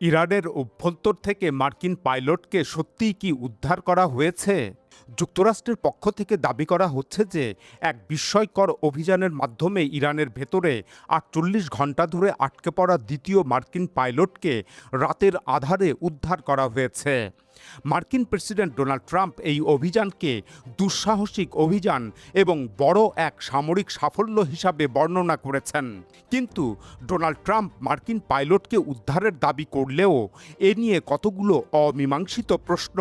ইরানের অভ্যন্তর থেকে মার্কিন পাইলটকে সত্যিই কি উদ্ধার করা হয়েছে? যুক্তরাষ্ট্রের পক্ষ থেকে দাবি করা হচ্ছে যে এক বিস্ময়কর অভিযানের মাধ্যমে ইরানের ভেতরে ৪৮ ঘণ্টা ধরে আটকে পড়া দ্বিতীয় মার্কিন পাইলটকে রাতের আঁধারে উদ্ধার করা হয়েছে। মার্কিন প্রেসিডেন্ট ডোনাল্ড ট্রাম্প এই অভিযানকে দুঃসাহসিক অভিযান এবং বড় এক সামরিক সাফল্য হিসাবে বর্ণনা করেছেন। কিন্তু ডোনাল্ড ট্রাম্প মার্কিন পাইলটকে উদ্ধারের দাবি করলেও এ নিয়ে কতগুলো অমীমাংসিত প্রশ্ন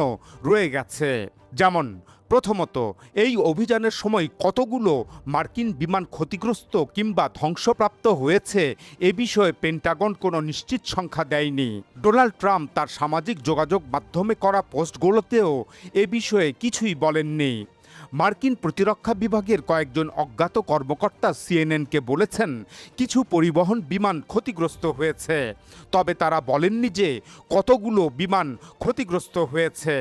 রয়ে গেছে। যেমন, প্রথমত, এই অভিযানের সময় কতগুলো মার্কিন বিমান ক্ষতিগ্রস্ত কিংবা ধ্বংসপ্রাপ্ত হয়েছে এ বিষয়ে পেন্টাগন কোনো নিশ্চিত সংখ্যা দেয়নি। ডোনাল্ড ট্রাম্প তার সামাজিক যোগাযোগ মাধ্যমে করা পোস্টগুলোতেও এ বিষয়ে কিছুই বলেননি। মার্কিন প্রতিরক্ষা বিভাগের কয়েকজন অজ্ঞাত কর্মকর্তা সিএনএনকে বলেছেন কিছু পরিবহন বিমান ক্ষতিগ্রস্ত হয়েছে, তবে তারা বলেননি যে কতগুলো বিমান ক্ষতিগ্রস্ত হয়েছে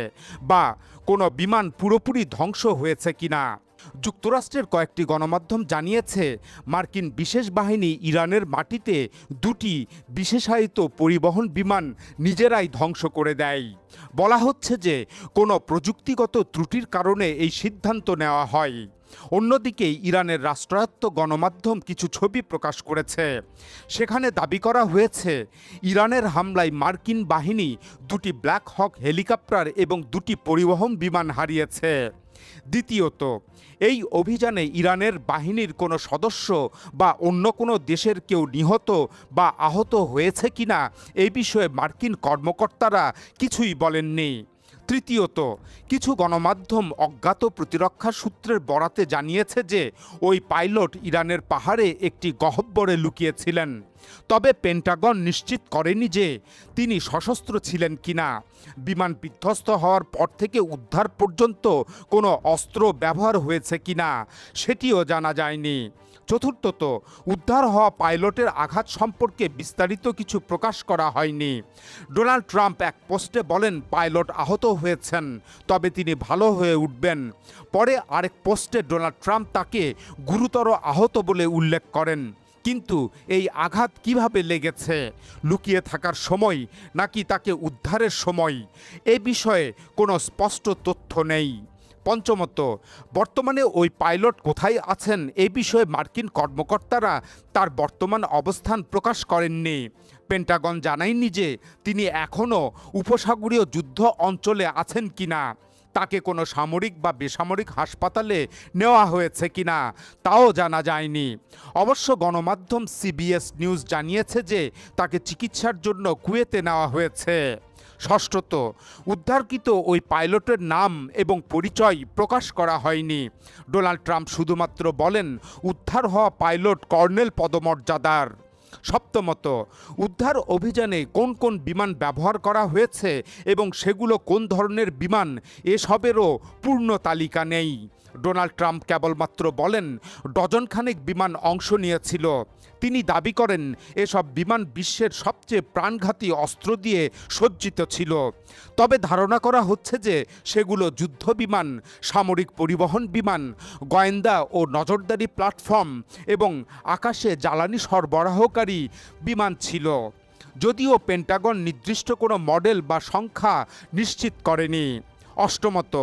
বা কোনো বিমান পুরোপুরি ধ্বংস হয়েছে কিনা। যুক্তরাষ্ট্রের কয়েকটি গণমাধ্যম জানিয়েছে মার্কিন বিশেষ বাহিনী ইরানের মাটিতে দুটি বিশেষায়িত পরিবহন বিমান নিজেরাই ধ্বংস করে দেয়। বলা হচ্ছে যে কোনো প্রযুক্তিগত ত্রুটির কারণে এই সিদ্ধান্ত নেওয়া হয়। অন্যদিকে ইরানের রাষ্ট্রায়ত্ত গণমাধ্যম কিছু ছবি প্রকাশ করেছে। সেখানে দাবি করা হয়েছে ইরানের হামলায় মার্কিন বাহিনী দুটি ব্ল্যাক হক হেলিকপ্টার এবং দুটি পরিবহন বিমান হারিয়েছে। দ্বিতীয়ত, এই অভিযানে ইরানের বাহিনীর কোনো সদস্য বা অন্য কোনো দেশের কেউ নিহত বা আহত হয়েছে কিনা এই বিষয়ে মার্কিন কর্মকর্তারা কিছুই বলেননি। তৃতীয়ত, কিছু গণমাধ্যম অজ্ঞাত প্রতিরক্ষা সূত্রের বরাতে জানিয়েছে যে ওই পাইলট ইরানের পাহাড়ে একটি গহ্বরে লুকিয়েছিলেন, তবে পেন্টাগন নিশ্চিত করেনি যে তিনি সশস্ত্র ছিলেন কিনা। বিমান বিধ্বস্ত হওয়ার পর থেকে উদ্ধার পর্যন্ত কোনো অস্ত্র ব্যবহার হয়েছে কিনা সেটিও জানা যায়নি। চতুর্থত, উদ্ধার হওয়া পাইলটের আঘাত সম্পর্কে বিস্তারিত কিছু প্রকাশ করা হয়নি। ডোনাল্ড ট্রাম্প এক পোস্টে বলেন পাইলট আহত হয়েছেন, তবে তিনি ভালো হয়ে উঠবেন। পরে আরেক পোস্টে ডোনাল্ড ট্রাম্প তাকে গুরুতর আহত বলে উল্লেখ করেন। কিন্তু এই আঘাত কিভাবে লেগেছে, লুকিয়ে থাকার সময় নাকি তাকে উদ্ধারের সময়, এ বিষয়ে কোনো স্পষ্ট তথ্য নেই। পঞ্চমত, বর্তমানে ওই পাইলট কোথায় আছেন এ বিষয়ে মার্কিন কর্মকর্তারা তার বর্তমান অবস্থান প্রকাশ করেননি। পেন্টাগন জানায়নি যে তিনি এখনও উপসাগরীয় যুদ্ধ অঞ্চলে আছেন কিনা, তাকে কোনো সামরিক বা বেসামরিক হাসপাতালে নেওয়া হয়েছে কিনা তাও জানা যায়নি। অবশ্য গণমাধ্যম সিবিএস নিউজ জানিয়েছে যে তাকে চিকিৎসার জন্য কুয়েতে নেওয়া হয়েছে। ষষ্ঠত, উদ্ধারকৃত ওই পাইলটের নাম এবং পরিচয় প্রকাশ করা হয়নি। ডোনাল্ড ট্রাম্প শুধুমাত্র বলেন উদ্ধার হওয়া পাইলট কর্নেল পদমর্যাদার। সপ্তমত, উদ্ধার অভিযানে কোন কোন বিমান ব্যবহার করা হয়েছে এবং সেগুলো কোন ধরনের বিমান এসবেরও পূর্ণ তালিকা নেই। ডোনাল্ড ট্রাম্প কেবলমাত্র বলেন ডজনখানেক বিমান অংশ নিয়েছিল। তিনি দাবি করেন এসব বিমান বিশ্বের সবচেয়ে প্রাণঘাতী অস্ত্র দিয়ে সজ্জিত ছিল। তবে ধারণা করা হচ্ছে যে সেগুলো যুদ্ধ বিমান, সামরিক পরিবহন বিমান, গোয়েন্দা ও নজরদারি প্ল্যাটফর্ম এবং আকাশে জ্বালানি সরবরাহকারী বিমান ছিল, যদিও পেন্টাগন নির্দিষ্ট কোনো মডেল বা সংখ্যা নিশ্চিত করেনি। অষ্টমত,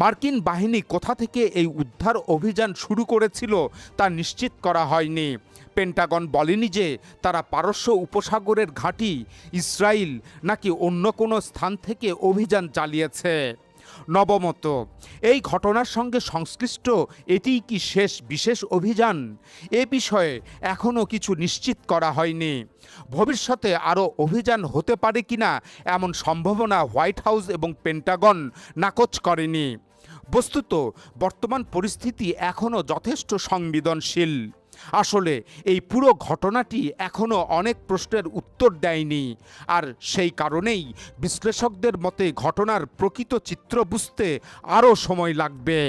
মার্কিন বাহিনী কোথা থেকে এই উদ্ধার অভিযান শুরু করেছিল তা নিশ্চিত করা হয়নি। পেন্টাগন বলেনি যে তারা পারস্য উপসাগরের ঘাঁটি, ইসরায়েল নাকি অন্য কোনো স্থান থেকে অভিযান চালিয়েছে। নবমত, এই ঘটনার সঙ্গে সংশ্লিষ্ট এটিই কি শেষ বিশেষ অভিযান, এ বিষয়ে এখনও কিছু নিশ্চিত করা হয়নি। ভবিষ্যতে আরও অভিযান হতে পারে কিনা এমন সম্ভাবনা হোয়াইট হাউস এবং পেন্টাগন নাকচ করেনি। বস্তুত বর্তমান পরিস্থিতি এখনও যথেষ্ট সংবেদনশীল। আসলে এই পুরো ঘটনাটি এখনও অনেক প্রশ্নের উত্তর দেয়নি, আর সেই কারণেই বিশ্লেষকদের মতে ঘটনার প্রকৃত চিত্র বুঝতে আরও সময় লাগবে।